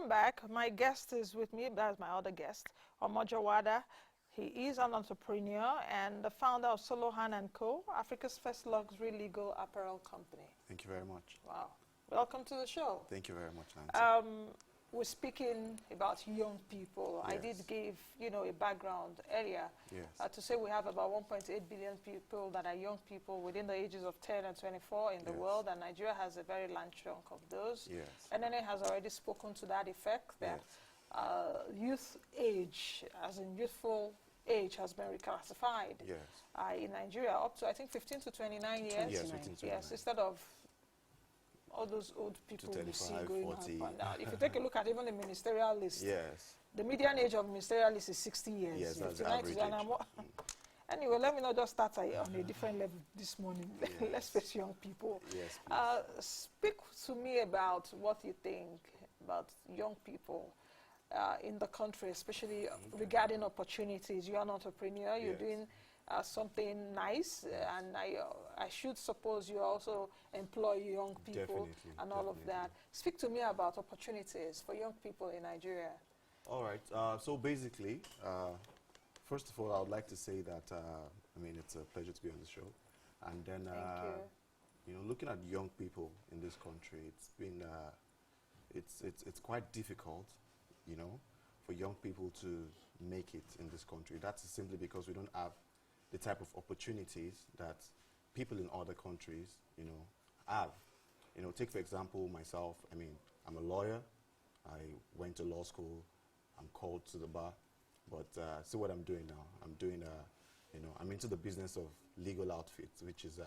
Welcome back. My guest is with me, that's my other guest, Omojo Wada. He is an entrepreneur and the founder of Solohan & Co., Africa's first luxury legal apparel company. Thank you very much. Wow. Welcome to the show. Thank you very much, Nancy. We're speaking about young people. Yes. I did give, a background earlier to say we have about 1.8 billion people that are young people within the ages of 10 and 24 in the world, and Nigeria has a very large chunk of those. Yes. Enene has already spoken to that effect, that youth age, as in youthful age, has been reclassified in Nigeria up to, I think, 15 to 29 years. Yes, 15 to 29. Yes, instead of all those old people we see going 40. up and down. If you take a look at even the ministerial list, Yes. the median age of ministerial list is 60 years. Yes, that's the 59 average and age. Anyway, let me not just start on a different level this morning. Yes. Let's face young people. Yes, speak to me about what you think about young people in the country, especially regarding opportunities. You're an entrepreneur. You're doing something nice, and I should suppose you also employ young people and all of that. Speak to me about opportunities for young people in Nigeria. All right. So basically, first of all, I would like to say that it's a pleasure to be on the show, and then looking at young people in this country, it's been it's quite difficult, for young people to make it in this country. That's simply because we don't have the type of opportunities that people in other countries, have. Take for example myself. I'm a lawyer. I went to law school. I'm called to the bar, but see what I'm doing now. I'm doing I'm into the business of legal outfits, which is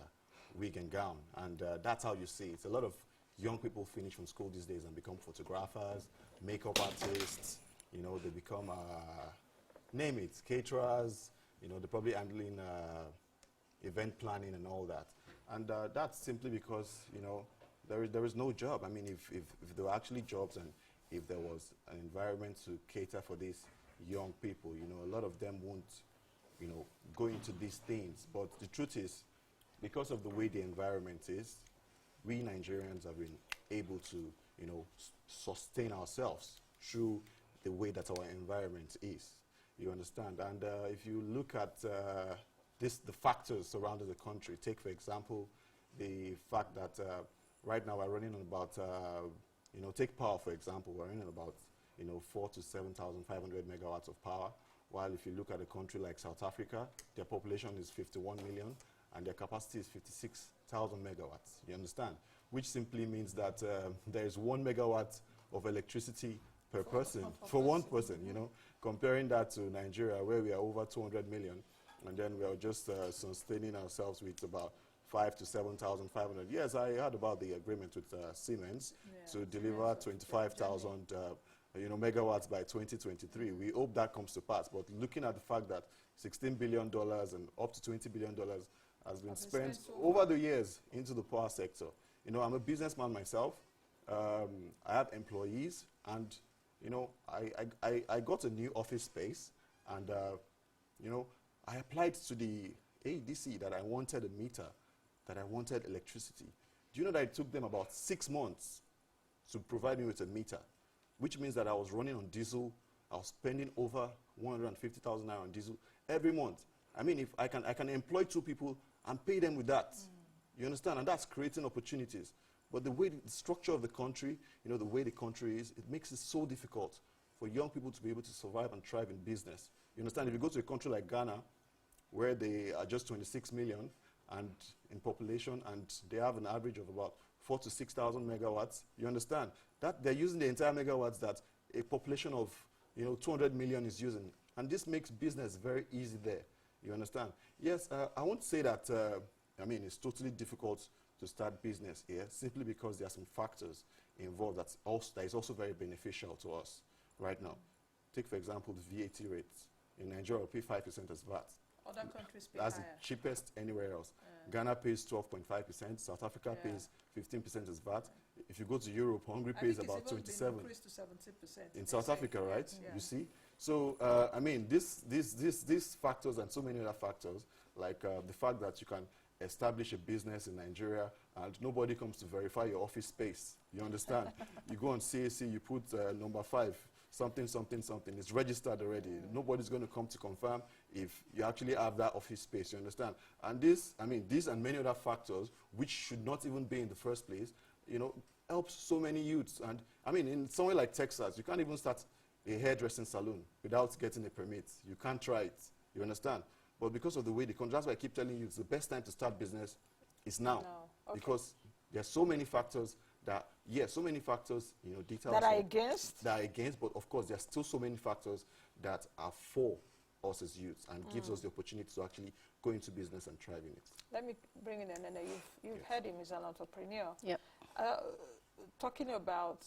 wig and gown, and that's how you see it. A lot of young people finish from school these days and become photographers, makeup artists. They become name it, caterers. They're probably handling event planning and all that. And that's simply because, there is no job. If there were actually jobs and if there was an environment to cater for these young people, a lot of them won't, go into these things. But the truth is, because of the way the environment is, we Nigerians have been able to, sustain ourselves through the way that our environment is. You understand? And if you look at the factors surrounding the country, take for example the fact that right now we're running on about, take power for example, we're running on about 4,000 to 7,500 megawatts of power. While if you look at a country like South Africa, their population is 51 million and their capacity is 56,000 megawatts. You understand? Which simply means that there is 1 megawatt of electricity per person, for one person, comparing that to Nigeria, where we are over 200 million, and then we are just sustaining ourselves with about 5,000 to 7,500. Yes, I heard about the agreement with Siemens to deliver 25,000 megawatts by 2023. We hope that comes to pass, but looking at the fact that $16 billion and up to $20 billion has been spent over the years into the power sector. I'm a businessman myself. I have employees, and I got a new office space, and I applied to the AEDC that I wanted a meter, that I wanted electricity. Do you know that it took them about 6 months to provide me with a meter, which means that I was running on diesel. I was spending over 150,000 naira on diesel every month. If I can employ 2 people and pay them with that. You understand? And that's creating opportunities. But the way the structure of the country, the way the country is, it makes it so difficult for young people to be able to survive and thrive in business. You understand? If you go to a country like Ghana, where they are just 26 million and in population, and they have an average of about 4,000 to 6,000 megawatts, you understand? That they're using the entire megawatts that a population of 200 million is using. And this makes business very easy there. You understand? Yes, I won't say that, it's totally difficult to start business here, simply because there are some factors involved that is also very beneficial to us right now. Take, for example, the VAT rates. In Nigeria, we pay 5% as VAT. Other countries pay That's higher. the cheapest anywhere else. Ghana pays 12.5%. South Africa pays 15% as VAT. If you go to Europe, Hungary pays about 27%. Increased to 70% in South Africa, right? Yeah. You see? So, these factors and so many other factors, like the fact that you can establish a business in Nigeria and nobody comes to verify your office space. You understand? You go on CAC, you put number 5, something, something, something. It's registered already. Nobody's going to come to confirm if you actually have that office space, you understand? And this, I mean, these and many other factors, which should not even be in the first place, you know, helps so many youths. And, I mean, in somewhere like Texas, you can't even start a hairdressing salon without getting a permit. You can't try it, you understand? But because of the way the country, that's why I keep telling you, it's the best time to start business is now. No. Okay. Because there are so many factors that, yes, so many factors, you know, details. That are against? That are against, but of course, there are still so many factors that are for us as youths and gives us the opportunity to actually go into business and thrive in it. Let me bring in Enene. You've heard him, he's an entrepreneur. Yep. Talking about,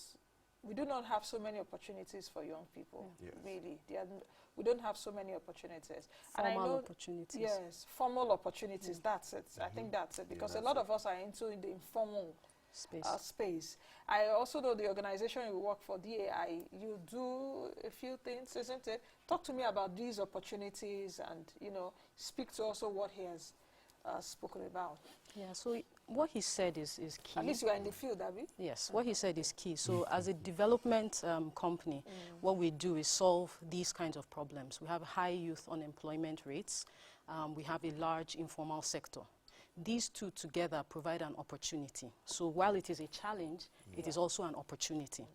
we do not have so many opportunities for young people, really. We don't have so many opportunities. Formal opportunities. Yes, formal opportunities, that's it. I think that's it, because a lot of us are into the informal space. I also know the organization you work for, DAI, you do a few things, isn't it? Talk to me about these opportunities and, you know, speak to also what he has spoken about. Yeah, so what he said is key. At least you are in the field, Abby. Yes, what he said is key. So as a development company, what we do is solve these kinds of problems. We have high youth unemployment rates. We have a large informal sector. These two together provide an opportunity. So while it is a challenge, it is also an opportunity.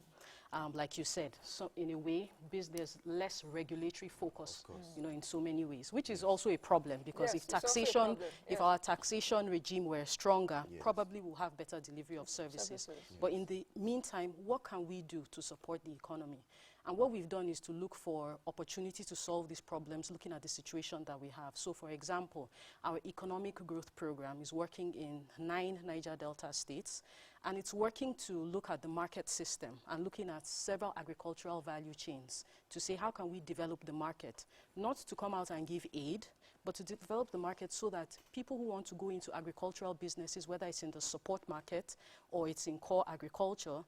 Like you said, so in a way, there's less regulatory focus, you know, in so many ways, which is also a problem, because if taxation, if our taxation regime were stronger, probably we'll have better delivery of services. But in the meantime, what can we do to support the economy? And what we've done is to look for opportunity to solve these problems, looking at the situation that we have. So, for example, our economic growth program is working in 9 Niger Delta states, and it's working to look at the market system and looking at several agricultural value chains to say how can we develop the market, not to come out and give aid, but to develop the market so that people who want to go into agricultural businesses, whether it's in the support market or it's in core agriculture,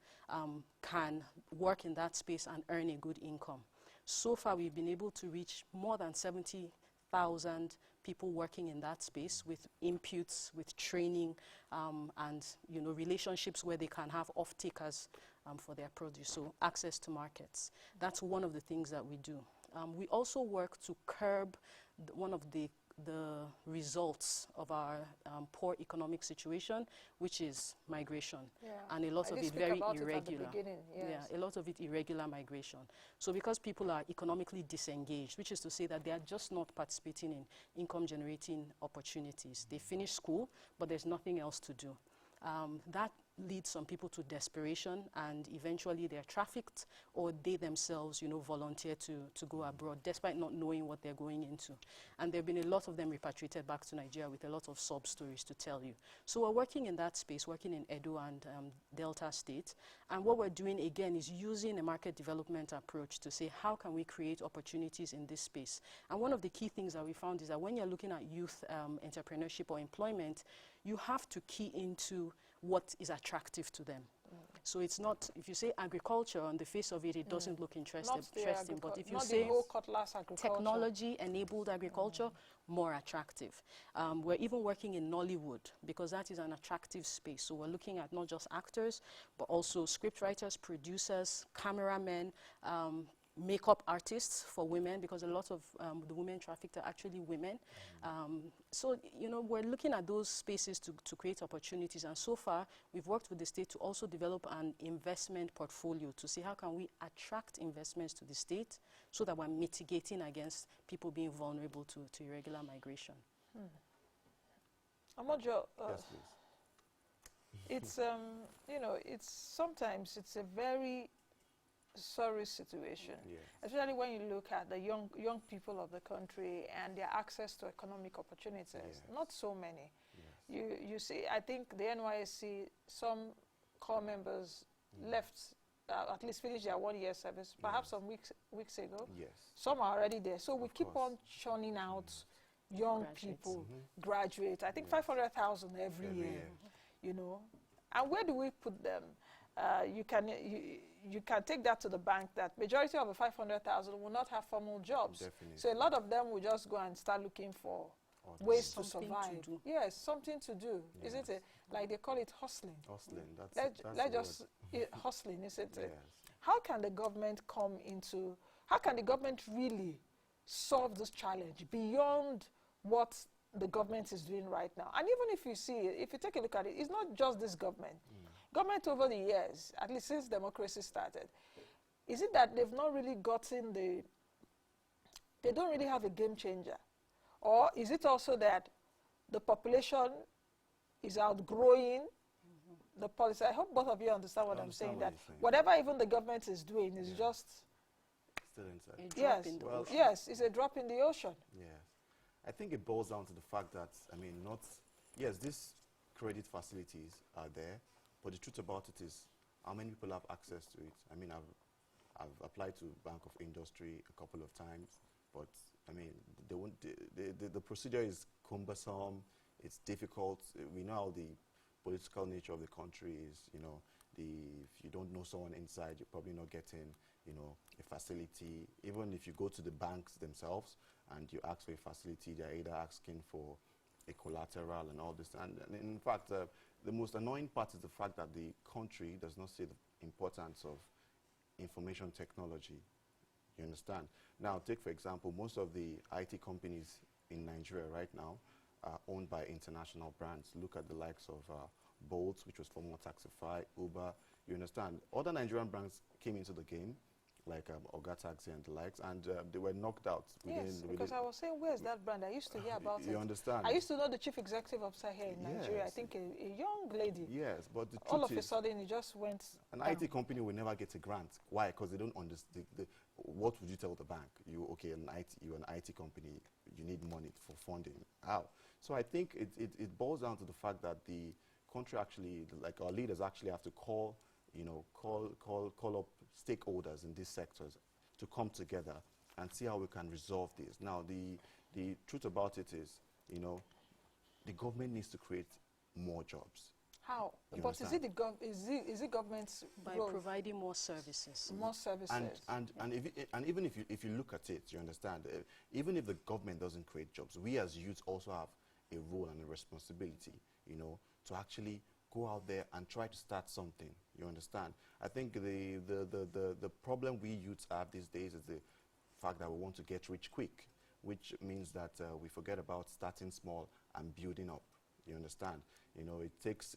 can work in that space and earn a good income. So far, we've been able to reach more than 70,000 people working in that space with inputs, with training, and, you know, relationships where they can have off-takers for their produce, so access to markets. That's one of the things that we do. We also work to curb one of the results of our poor economic situation, which is migration, and a lot of it very irregular. A lot of it irregular migration. So because people are economically disengaged, which is to say that they are just not participating in income-generating opportunities. They finish school, but there's nothing else to do. That leads some people to desperation, and eventually they're trafficked, or they themselves, you know, volunteer to go abroad despite not knowing what they're going into. And there have been a lot of them repatriated back to Nigeria with a lot of sub stories to tell you. So we're working in that space, working in Edo and Delta State. And what we're doing again is using a market development approach to say how can we create opportunities in this space. And one of the key things that we found is that when you're looking at youth entrepreneurship or employment, you have to key into what is attractive to them. So it's not, if you say agriculture, on the face of it, it doesn't look interesting. But if you say technology-enabled agriculture, more attractive. We're even working in Nollywood, because that is an attractive space. So we're looking at not just actors, but also scriptwriters, producers, cameramen, makeup artists for women, because a lot of the women trafficked are actually women. So, you know, we're looking at those spaces to create opportunities. And so far, we've worked with the state to also develop an investment portfolio to see how can we attract investments to the state so that we're mitigating against people being vulnerable to irregular migration. Omojo, Yes, please. it's, you know, sometimes it's a very sorry situation, especially when you look at the young people of the country and their access to economic opportunities. Not so many. You see, I think the NYSC, some core members left, at least finished their 1-year service, perhaps some weeks ago. Some are already there. So we keep on churning out young people, graduate. I think 500,000 every year, you know. And where do we put them? You can take that to the bank, that majority of the 500,000 will not have formal jobs. So a lot of them will just go and start looking for ways to something survive. to do. Yes, something to do, Yes. isn't it? Like they call it hustling. Hustling, that's Let's the just hustling, isn't it? Yes. How can the government how can the government really solve this challenge beyond what the government is doing right now? And even if you see it, if you take a look at it, it's not just this government. Government over the years, at least since democracy started, is it that they've not really gotten they don't really have a game changer? Or is it also that the population is outgrowing the policy? I hope both of you understand what I'm saying, that whatever even the government is doing is just still inside. A drop yes, in the Well, ocean. yes, it's a drop in the ocean. Yes. I think it boils down to the fact that, I mean, yes, these credit facilities are there, but the truth about it is how many people have access to it. I mean, I've applied to Bank of Industry a couple of times, but I mean, the procedure is cumbersome, it's difficult. We know how the political nature of the country is, you know, if you don't know someone inside, you're probably not getting, you know, a facility. Even if you go to the banks themselves and you ask for a facility, they're either asking for a collateral and all this. And in fact, the most annoying part is the fact that the country does not see the importance of information technology. You understand? Now, take for example, most of the IT companies in Nigeria right now are owned by international brands. Look at the likes of Bolt, which was former Taxify, Uber. You understand? Other Nigerian brands came into the game, like Oga Taxi and the likes, and they were knocked out. Yes, because I was saying, where's that brand? I used to hear about it. You understand? I used to know the chief executive officer here in Nigeria. I think a young lady. Yes, but the all truth of a sudden it just went an down. IT company will never get a grant. Why? Because they don't understand. What would you tell the bank? You're an IT company. You need money for funding. How? So I think it boils down to the fact that the country actually, like our leaders actually have to call up stakeholders in these sectors to come together and see how we can resolve this. Now, the truth about it is, you know, the government needs to create more jobs. How? You But is it government's By role? providing more services. More services. And even if you look at it, you understand, even if the government doesn't create jobs, we as youths also have a role and a responsibility, you know, to actually go out there and try to start something. You understand? I think the problem we youths have these days is the fact that we want to get rich quick, which means that we forget about starting small and building up. You understand? You know, it takes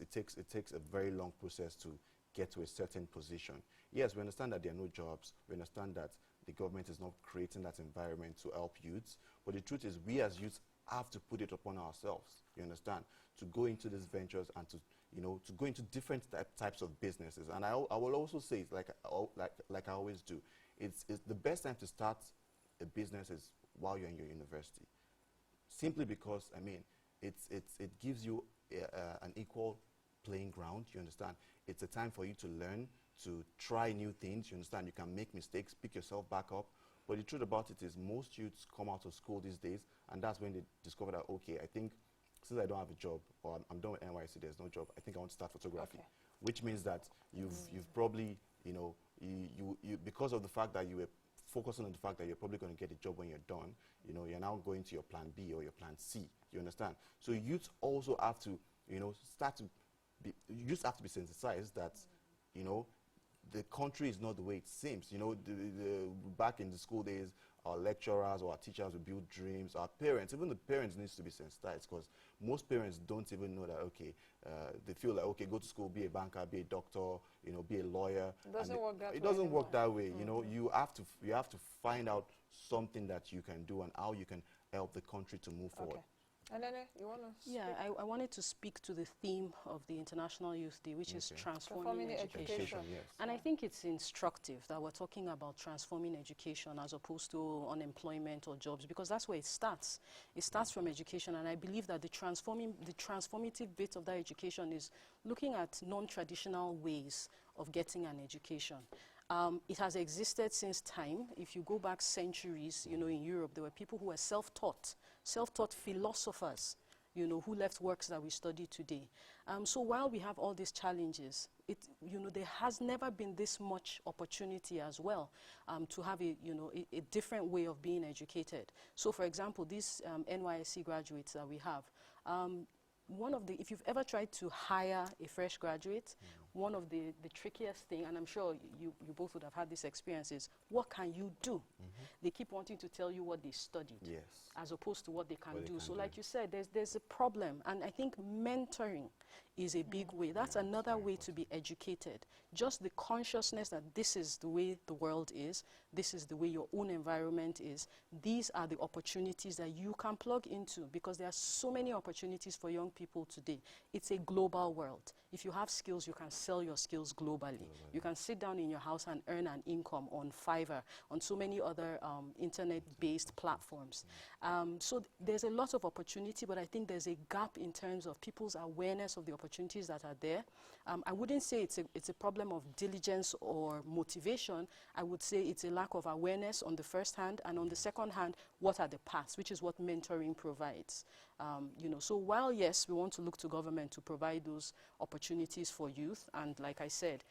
a very long process to get to a certain position. Yes, we understand that there are no jobs. We understand that the government is not creating that environment to help youths. But the truth is, we as youths have to put it upon ourselves. You understand? To go into these ventures and to, you know, to go into different types of businesses. And I will also say, like I always do, it's the best time to start a business is while you're in your university. Simply because, I mean, it gives you an equal playing ground. You understand? It's a time for you to learn, to try new things. You understand? You can make mistakes, pick yourself back up. But the truth about it is most youths come out of school these days, and that's when they discover that, okay, I think since I don't have a job, or I'm done with NYC, there's no job, I think I want to start photography. Okay. Which means that you've probably, you know, you because of the fact that you were focusing on the fact that you're probably going to get a job when you're done, you know, you're now going to your plan B or your plan C. You understand? So youths also have to, you know, youths have to be sensitized that, you know, the country is not the way it seems. You know, back in the school days, our lecturers or our teachers would build dreams. Our parents, even the parents, needs to be sensitized, because most parents don't even know that, okay, they feel like, okay, go to school, be a banker, be a doctor, you know, be a lawyer. It doesn't work that way. It doesn't work that way. Mm-hmm. You know, you have to find out something that you can do and how you can help the country to move forward. Enene, you want to speak? Yeah, I wanted to speak to the theme of the International Youth Day, which is transforming education. Yes. And I think it's instructive that we're talking about transforming education as opposed to unemployment or jobs, because that's where it starts. It starts from education, and I believe that the transformative bit of that education is looking at non-traditional ways of getting an education. It has existed since time. If you go back centuries, you know, in Europe, there were people who were self-taught philosophers, you know, who left works that we study today. So while we have all these challenges, you know, there has never been this much opportunity as well to have a, you know, a different way of being educated. So for example, these NYSC graduates that we have, if you've ever tried to hire a fresh graduate, one of the trickiest thing, and I'm sure you both would have had this experience, is what can you do? They keep wanting to tell you what they studied, as opposed to what they can do. So like you said, there's a problem, and I think mentoring is a big way. That's another way to be educated. Just the consciousness that this is the way the world is, this is the way your own environment is, these are the opportunities that you can plug into, because there are so many opportunities for young people today. It's a global world. If you have skills, you can sell your skills globally. You can sit down in your house and earn an income on Fiverr, on so many other internet-based platforms. So there's a lot of opportunity, but I think there's a gap in terms of people's awareness of the opportunities that are there. I wouldn't say it's a problem of diligence or motivation. I would say it's a lack of awareness on the first hand, and on the second hand, what are the paths, which is what mentoring provides. You know, so while yes, we want to look to government to provide those opportunities for youth, and like I said,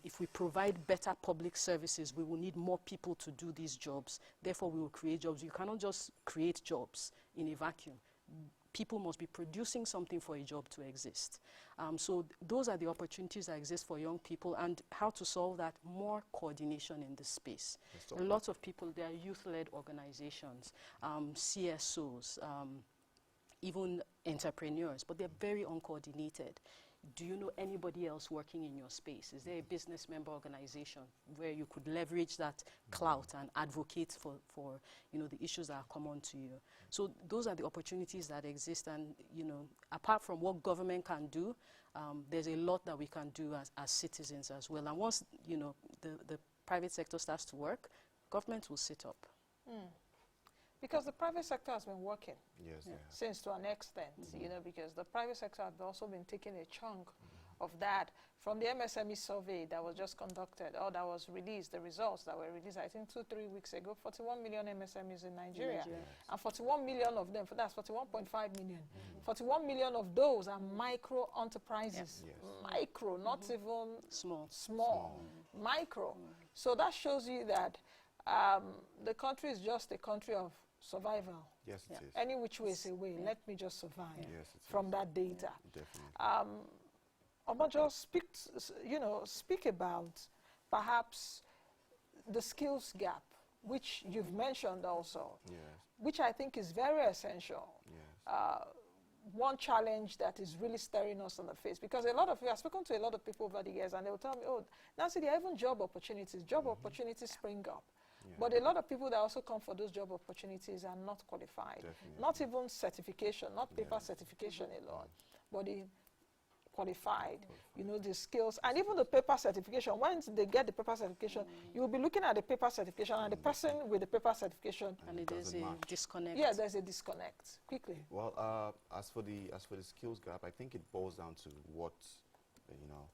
if we provide better public services, we will need more people to do these jobs. Therefore, we will create jobs. You cannot just create jobs in a vacuum. People must be producing something for a job to exist. So those are the opportunities that exist for young people, and how to solve that, more coordination in this space. A lot of people, there are youth-led organizations, CSOs, even entrepreneurs, but they're very uncoordinated. Do you know anybody else working in your space? Is there a business member organization where you could leverage that clout and advocate for you know, the issues that are common to you? So those are the opportunities that exist, and you know, apart from what government can do, there's a lot that we can do as citizens as well. And once you know the private sector starts to work, government will sit up. Because the private sector has been working since to an extent, you know, because the private sector has also been taking a chunk of that from the MSME survey that was just conducted, or that was released, the results that were released, I think 2-3 weeks ago. 41 million MSMEs in Nigeria. And 41 million of them, that's 41.5 million. 41 million of those are micro enterprises. Micro, not even small. Micro. So that shows you that the country is just a country of survival. Yes, it is. Any which way is a way. Let me just survive from that data. Definitely. Omojo, speak about perhaps the skills gap, which you've mentioned also, which I think is very essential. One challenge that is really staring us on the face, because I've spoken to a lot of people over the years, and they will tell me, oh, Nancy, there are even job opportunities. Job opportunities spring up. But a lot of people that also come for those job opportunities are not qualified. Not even certification, not paper certification alone, but qualified, you know, the skills, and even the paper certification. Once they get the paper certification, you will be looking at the paper certification and the person with the paper certification. And there's a disconnect. Yeah, there's a disconnect. Quickly. Well, as for the skills gap, I think it boils down to what, you know,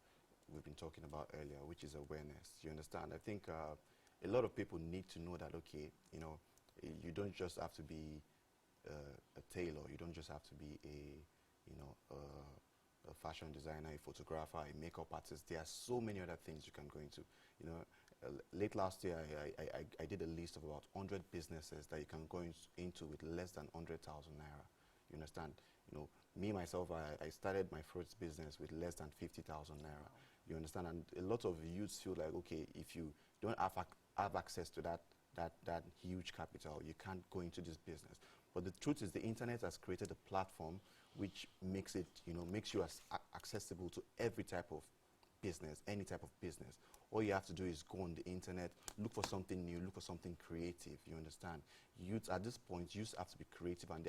we've been talking about earlier, which is awareness. You understand? I think a lot of people need to know that, okay, you know, you don't just have to be a tailor. You don't just have to be a fashion designer, a photographer, a makeup artist. There are so many other things you can go into. You know, late last year, I did a list of about 100 businesses that you can go into with less than 100,000 naira. You understand? You know, me myself, I started my first business with less than 50,000 naira. You understand? And a lot of youths feel like, okay, if you don't have access to that huge capital, you can't go into this business. But the truth is, the internet has created a platform which makes it, you know, makes you accessible to every type of business, any type of business. All you have to do is go on the internet, look for something new, look for something creative. You understand? Youth at this point, youth have to be creative, and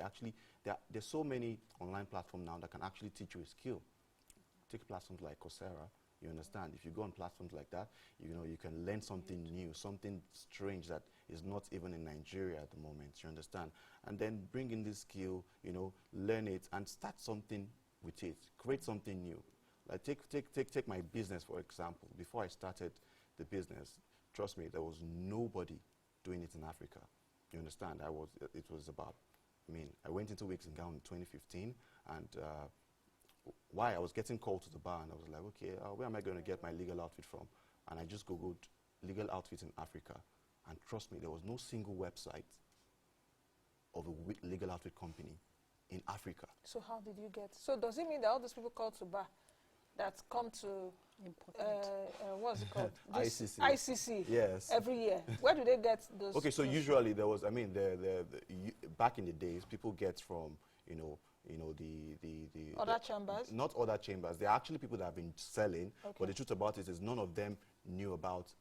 there's so many online platforms now that can actually teach you a skill. Take platforms like Coursera. You understand? If you go on platforms like that, you know, you can learn something new, something strange that is not even in Nigeria at the moment. You understand? And then bring in this skill, you know, learn it and start something with it. Create something new. Like take my business, for example. Before I started the business, trust me, there was nobody doing it in Africa. You understand? It was about I mean, I went into Wigs and Gown in 2015, and why I was getting called to the bar, and I was like, okay, where am I going to get my legal outfit from? And I just Googled legal outfits in Africa, and trust me, there was no single website of a legal outfit company in Africa. So how did you get? So does it mean that all those people called to bar that come to what's it called? ICC. ICC. Yes. Every year. Where do they get those? Okay, so usually there was, I mean, back in the days, people get from, the other chambers? Not other chambers. There are actually people that have been selling, but the truth about it is none of them knew about,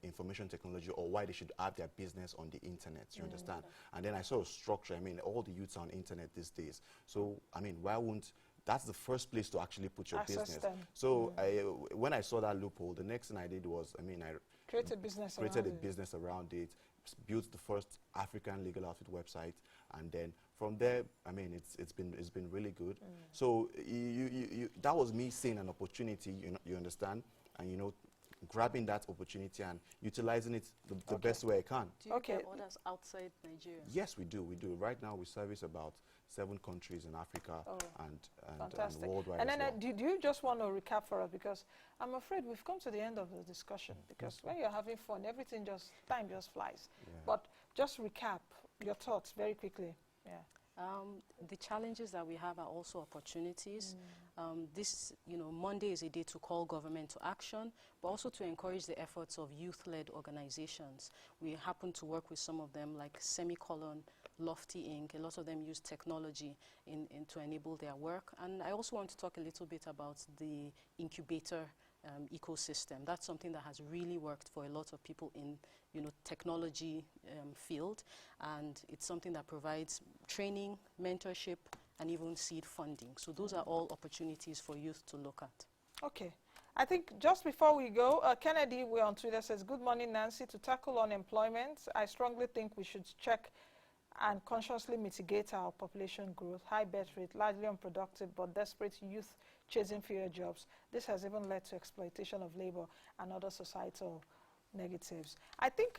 information technology or why they should have their business on the internet, you understand? And then I saw a structure. I mean, all the youths are on internet these days. So, I mean, why won't, that's the first place to actually put your business. So when I saw that loophole, the next thing I did was, I mean, I created a business around it, built the first African legal outfit website, and then from there, I mean, it's been really good. So that was me seeing an opportunity, you understand, and grabbing that opportunity and utilizing it the best way I can. Do you get orders outside Nigeria? Yes, we do. Right now, we service about 7 countries in Africa and worldwide. And then, as well. do you just want to recap for us? Because I'm afraid we've come to the end of the discussion. Because when you're having fun, time just flies. Yeah. But just recap your thoughts very quickly. Yeah. The challenges that we have are also opportunities. Monday is a day to call government to action, but also to encourage the efforts of youth-led organizations. We happen to work with some of them, like Semicolon, Lofty Inc. A lot of them use technology to enable their work. And I also want to talk a little bit about the incubator ecosystem. That's something that has really worked for a lot of people in technology field, and it's something that provides training, mentorship, and even seed funding. So those are all opportunities for youth to look at. Okay. I think just before we go, Kennedy, we're on Twitter, says, good morning, Nancy. To tackle unemployment, I strongly think we should check and consciously mitigate our population growth, high birth rate, largely unproductive but desperate youth chasing fewer jobs. This has even led to exploitation of labor and other societal negatives. I think